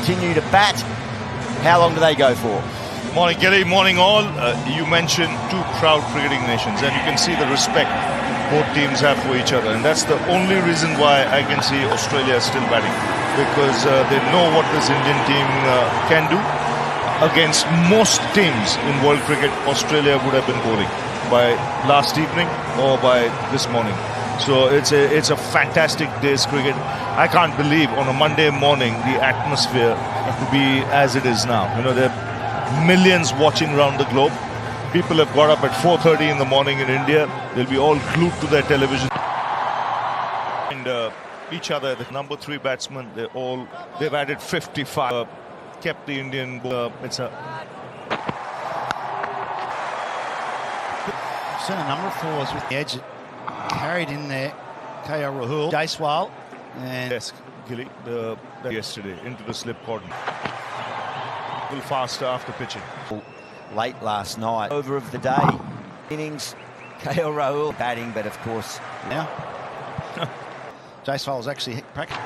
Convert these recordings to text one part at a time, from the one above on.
continue to bat. How long do they go for? Morning, Gilly. Morning, all. You mentioned two proud cricketing nations, and you can see the respect both teams have for each other. And that's the only reason why I can see Australia still batting, because they know what this Indian team can do. Against most teams in world cricket, Australia would have been bowling by last evening or by this morning. So it's a fantastic day's cricket. I can't believe on a Monday morning the atmosphere to be as it is now. You know, there are millions watching around the globe. People have got up at 4:30 in the morning in India. They'll be all glued to their television. And each other, the number 3 batsman, they've added 55. Kept the Indian ball. It's a seen a number of fours with the edge carried in there. KL Rahul, Jaiswal, and desk Gilly yesterday into the slip cordon. A little faster after pitching. Late last night, over of the day innings. KL Rahul batting, but of course now Jaiswal was actually practicing.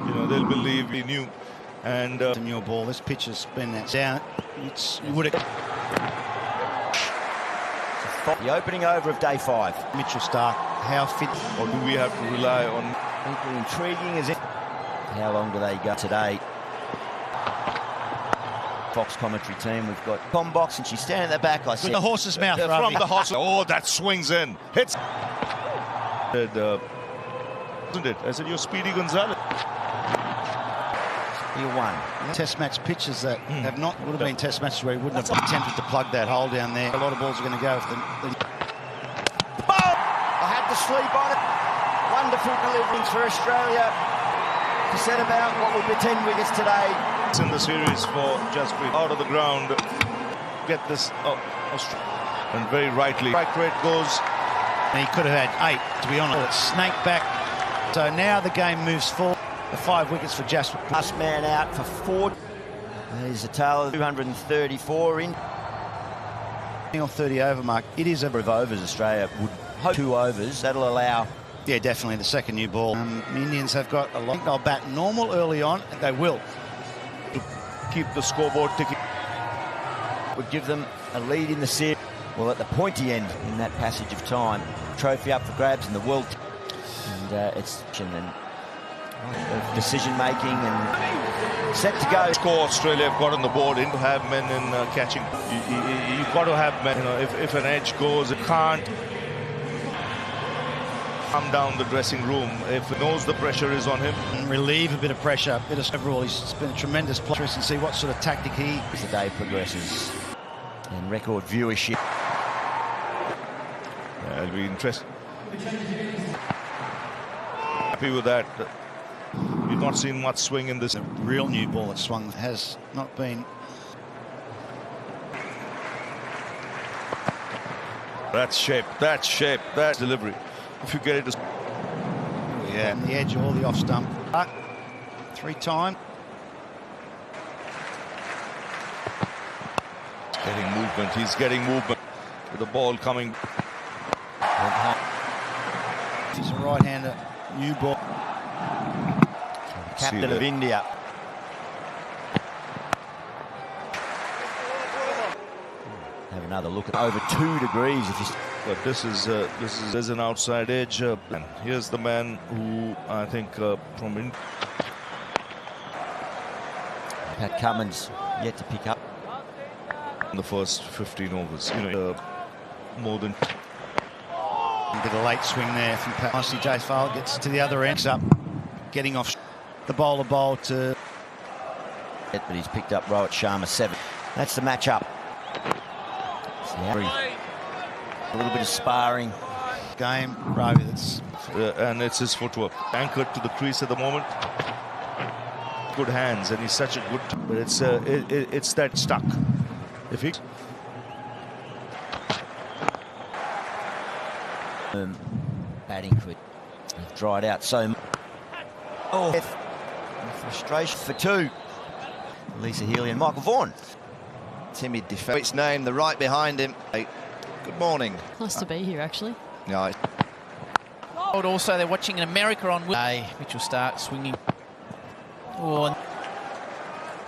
You know, they'll believe he knew. And in your ball, this pitch has been down. You would have. The opening over of day 5. Mitchell Starc, how fit? Or do we have to rely on? Equally intriguing as it. How long do they go today? Fox commentary team, we've got Tom Box, and she's standing at the back. I see the horse's mouth, from the horse. Oh, that swings in, hits. Isn't it? I said, you're Speedy Gonzalez. Year 1. Test match pitches that would have been test matches where he wouldn't have attempted to plug that hole down there. A lot of balls are going to go if the ball! I had to sleep on it. Wonderful deliverance for Australia to set about what will be 10 wickets today. It's in the series for Jasprit. Out of the ground, get this and very rightly. Strike rate goes. And he could have had 8, to be honest. Snake back. So now the game moves forward. The 5 wickets for Jasprit. Last man out for 4. There's a tail of 234 in. Or 30 over mark. It is a number of overs. Australia would hope 2 overs. That'll allow. Yeah, definitely the second new ball. The Indians have got a lot. They'll bat normal early on. And they will. To keep the scoreboard ticking. Would give them a lead in the series. Well, at the pointy end in that passage of time. Trophy up for grabs in the world. And it's of decision making and set to go. Score Australia have got on the board in to have men in catching. You've got to have men. You know, if an edge goes, it can't come down the dressing room. If it knows the pressure is on him, and relieve a bit of pressure. Overall, he's been a tremendous player, and see what sort of tactic he. As the day progresses, and record viewership. Yeah, it'll be interesting. Happy with that. We've not seen much swing in this. A real new ball that swung has not been. That shape, that delivery. If you get it to. Yeah, and the edge or the off stump. 3 time. He's getting movement. With the ball coming. He's a right-hander. New ball. Captain of India. Have another look at over 2 degrees. If you. But this is an outside edge. And here's the man who I think from India. Pat Cummins yet to pick up in the first 15 overs. You know, more than. A bit of late swing there from Pat. Nicely, Jaiswal gets to the other end. Up, getting off the bowler bowl to. But he's picked up Rohit Sharma 7. That's the matchup. A little bit of sparring. Game, Ravi. That's and it's his footwork anchored to the crease at the moment. Good hands, and he's such a good. But it's that stuck. If he. Batting quick. Dried out so. Oh, frustration for 2. Lisa Healy and Michael Vaughan. Timid defence. Its name, the right behind him. Hey, good morning. Nice to be here, actually. Yeah. Also, they're watching in America on Mitchell Starc swinging. Oh, and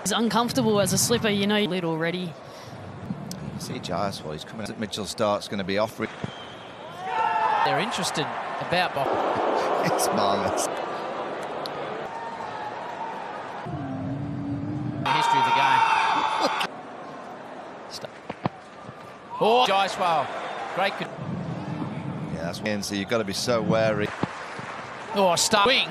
he's uncomfortable as a slipper, you know, lead already. See Jaiswal, he's coming. Mitchell Starc's going to be off. they're interested about It's marvellous. the history of the game. Oh, Jaiswal. Great. Yeah, that's again. So you've got to be so wary. Oh, swing.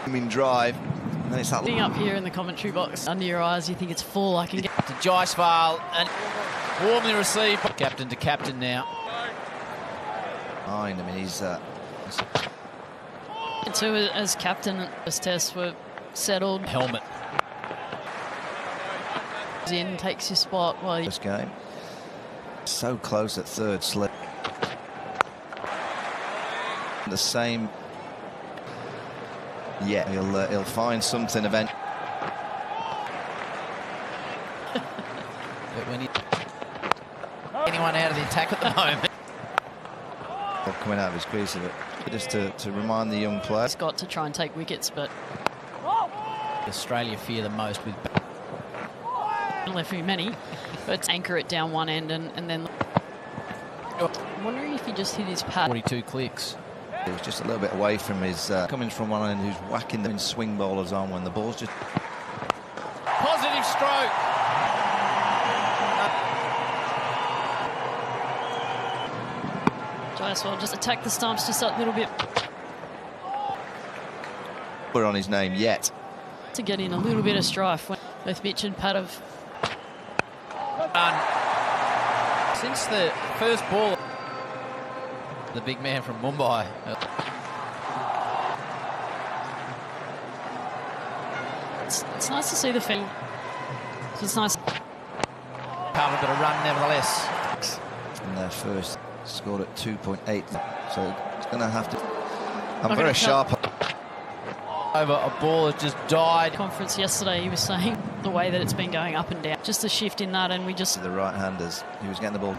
In drive. And then it's that. Sitting up here in the commentary box, under your eyes, you think it's full. I can get To Jaiswal and warmly received. Captain to captain now. I mean, he's. two as captain at this test were settled. Helmet. In, takes your spot while you. This game. So close at third slip. The same. Yeah, he'll find something eventually. But when he anyone out of the attack at the moment. Coming out of his crease of it. Just to remind the young player. Scott to try and take wickets, but Australia fear the most with. not left very many. But anchor it down one end and then. I'm wondering if he just hit his pad. 42 clicks. He was just a little bit away from his coming from one end who's whacking them swing bowlers on when the ball's just. Positive stroke. Jaiswal just attack the stumps just a little bit We're on his name yet. to get in a little bit of strife when both Mitch and Pat have. Since the first ball, the big man from Mumbai. It's nice to see the field. It's nice. Carlton got a run nevertheless. And their first scored at 2.8. So it's going to have to. I'm Not very gonna tell- sharp. Over a ball that just died. Conference yesterday, he was saying the way that it's been going up and down, just a shift in that, and we just. The right-handers. He was getting the ball.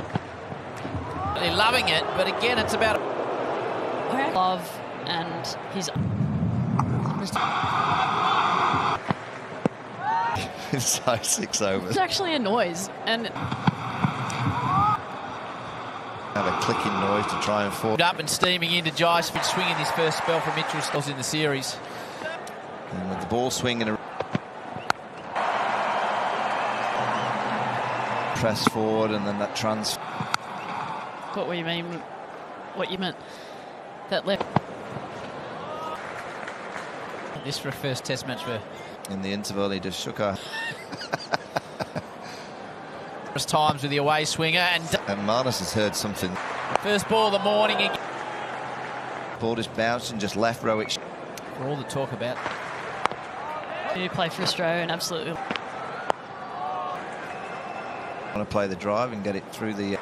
They're loving it, but again, it's about. Love and his. Inside 6 overs. It's actually a noise, and Have a clicking noise to try and force. Up and steaming into Jaiswal, swinging his first spell for Mitchell Starc in the series. And with the ball swinging. Press forward and then that transfer. what we mean, what you meant, that left. This for a first test match for. In the interval, he just shook her. First times with the away swinger and And Marnus has heard something. first ball of the morning again. Ball just bounced and just left Rohit. For all the talk about. You play for Australia and absolutely. Want to play the drive and get it through the.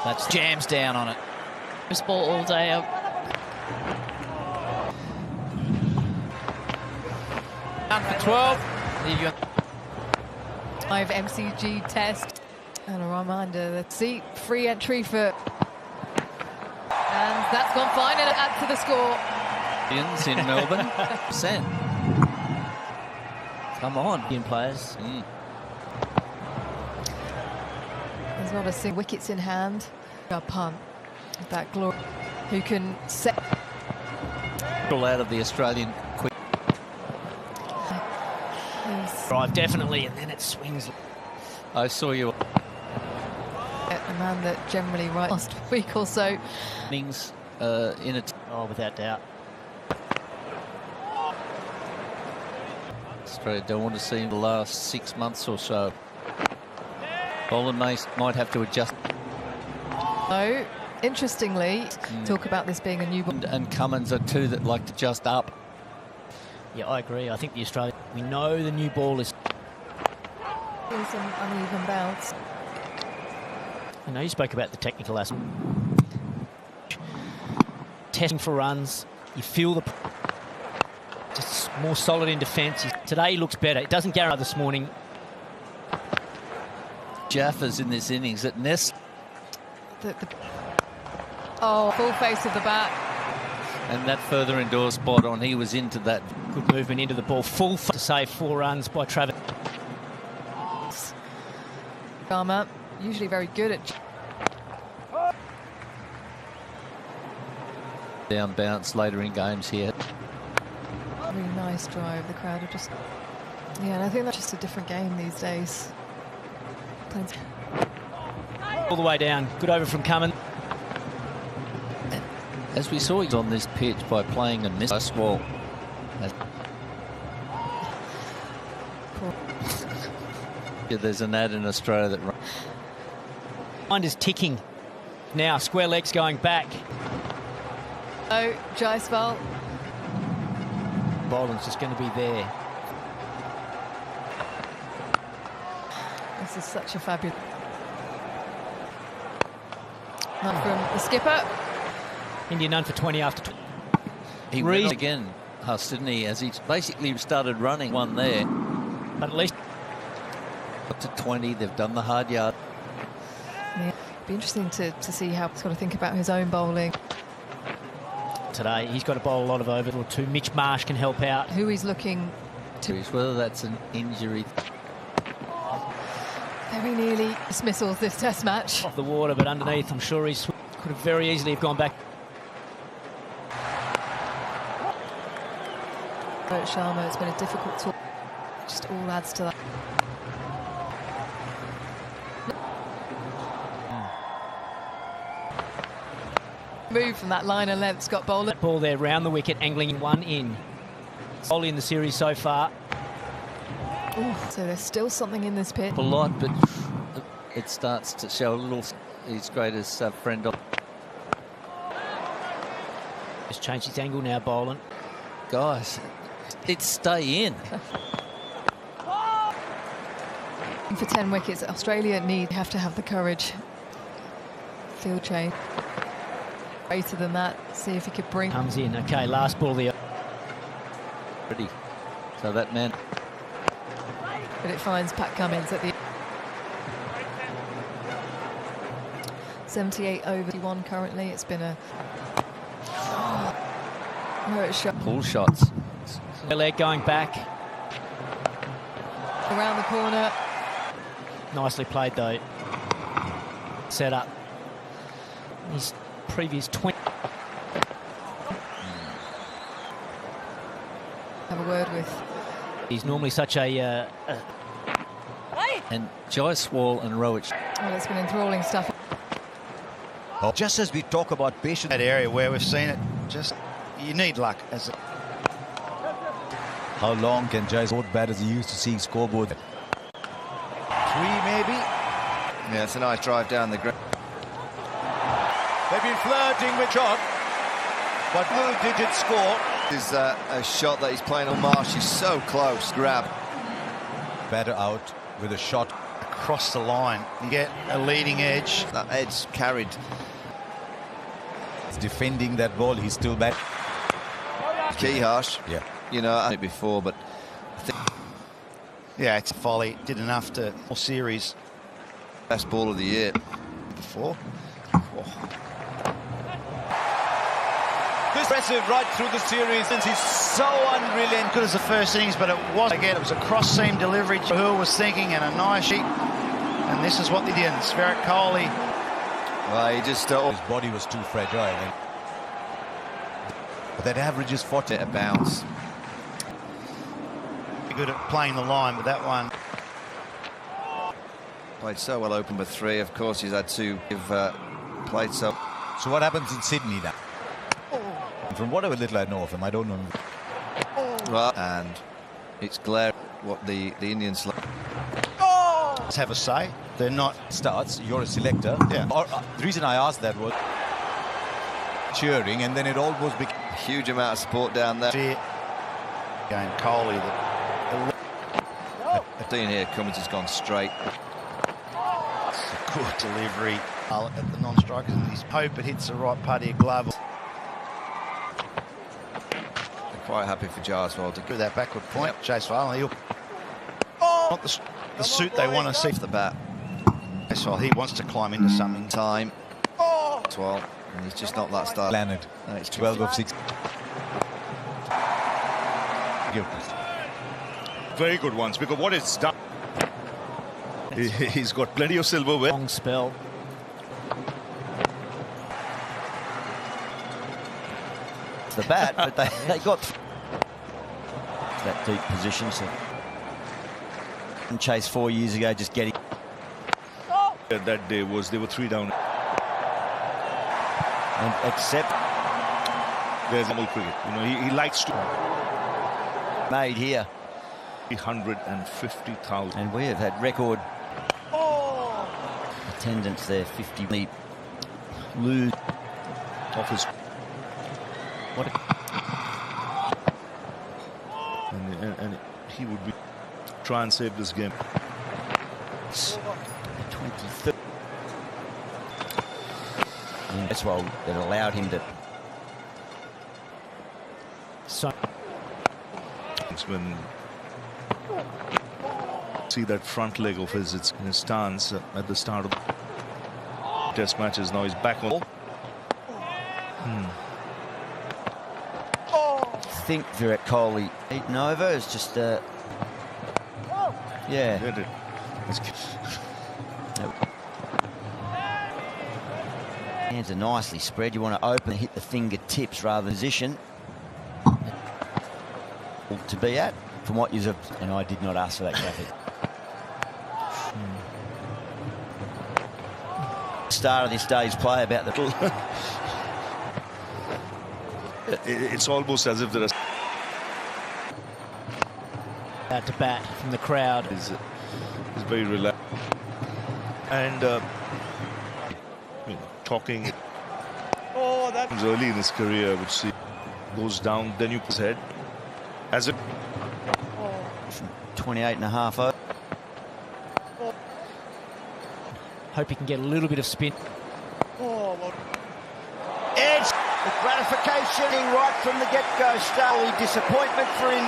That's jams down on it. This ball all day. Down for 12. There you go. Live MCG test. And a reminder that seat free entry for. And that's gone fine and it adds to the score. In Melbourne. Percent. Come on, Indian players. There's not a single wickets in hand. A punt. That glory. Who can set. Out of the Australian quick. Drive definitely, and then it swings. I saw you. The man that generally right last week or so. Innings in it. Oh, without doubt. Australia don't want to see the last 6 months or so. Boland might have to adjust. So, interestingly, talk about this being a new ball. And Cummins are two that like to just up. Yeah, I agree. I think the Australia. We know the new ball is. Some uneven bounce. I know you spoke about the technical aspect. Testing for runs, you feel the. Just more solid in defence. Today looks better. It doesn't guarantee this morning. Jaffers in this innings at Nest. Oh, full face of the bat. And that further indoor spot on, he was into that. Good movement into the ball. Full to save 4 runs by Travis. Sharma, usually very good at... Down bounce later in games here. Really nice drive. The crowd are just... Yeah, and I think that's just a different game these days. All the way down. Good over from Cummins. As we saw, he's on this pitch by playing a miss. Well, there's an ad in Australia that... Mind is ticking. Now, square legs going back. Oh, Jaiswal. Boland's just going to be there. This is such a fabulous... Not from the skipper. India none for 20 after 20. He went again, Huss, didn't he? As he basically started running one there. But at least... Up to 20, they've done the hard yard. Yeah, be interesting to see how he's got to think about his own bowling. Today, he's got to bowl a lot of over or two. Mitch Marsh can help out. Who he's looking to... Whether that's an injury. Very nearly dismissals this test match. Off the water, but underneath, I'm sure he's could have very easily have gone back. Rohit Sharma, it's been a difficult tour. Just all adds to that. Move from that line of length, Scott Boland. Ball there round the wicket, angling one in. All in the series so far. Ooh, so there's still something in this pit. A lot, but it starts to show a little his greatest friend. Just changed his angle now, Boland. Guys, it's stay in. For 10 wickets, Australia have to have the courage. Field change. Greater than that. See if he could bring... Comes in. Okay, last ball there. Ready. So that man... But it finds Pat Cummins at the... 78 over 1 currently. It's been a... No, it's shot. Pull shots. Leg going back. Around the corner. Nicely played, though. Set up. His previous 20... Have a word with... He's normally such a... And Jaiswal and Rohit. Well, it's been enthralling stuff. Oh, just as we talk about patience, that area where we've seen it, just you need luck. As how long can Jaiswal bat as he used to see scoreboard? 3 maybe. Yeah, it's a nice drive down the ground. They've been flirting with shot, but who did it score? This is a shot that he's playing on Marsh. He's so close. Grab. Batter out with a shot across the line. You get a leading edge. That edge carried. He's defending that ball. He's still back. Key harsh. Yeah. You know, I did it before, but I think yeah, it's a volley. Did enough to all series. Best ball of the year. Before. Impressive right through the series, and he's so unrelenting. Good as the first innings, but it was again. It was a cross-seam delivery. Who was thinking, and a nice sheet. And this is what the Indians. Virat Kohli. Well, he just his body was too fragile. But that average is 40. A bounce. Good at playing the line, but that one Played so well open with 3. Of course, he's had to give played so. So what happens in Sydney now? From whatever little I know of him, I don't know. Well, and it's glaring what the Indians like. Let's have a say. They're not starts. You're a selector. Yeah. Or, the reason I asked that was cheering, and then it almost became a huge amount of support down there. Game Kohli. Seeing here, Cummins has gone straight. It's a good delivery at the non-strikers, and he's hope it hits the right part of your glove. Quite happy for Jaiswal to do that backward point. Jaiswal, he'll not the suit they want to see off the bat. Jaiswal, he wants to climb into something. Time. 12, and he's just not that style. Planet. No, it's 12 of 6. Very good ones, because what it's done, he's got plenty of silverware. Long spell. It's the bat, but they got that deep position. So Chase 4 years ago, just getting That day was they were 3 down. and accept There's normal cricket. You know, he likes to made here, 350,000. and we have had record attendance there. 50 lose Off his. What a And he would be try and save this game. 23rd. And that's why it allowed him to. so It's when see that front leg of his, it's in his stance at the start of the test matches. Now he's back on. I think Virat Kohli eaten over. It's just yeah. Get it. Hands are nicely spread. You want to open and hit the fingertips rather than position to be at. From what you've, and I did not ask for that graphic. Start of this day's play about the. It's almost as if there are. out to bat from the crowd. Is very relaxed and you know, talking. Oh, that Early in his career, I would see goes down, then you put his head as if 28 and a half over. Hope he can get a little bit of spin. Edge, the gratification right from the get-go. Starly disappointment for him.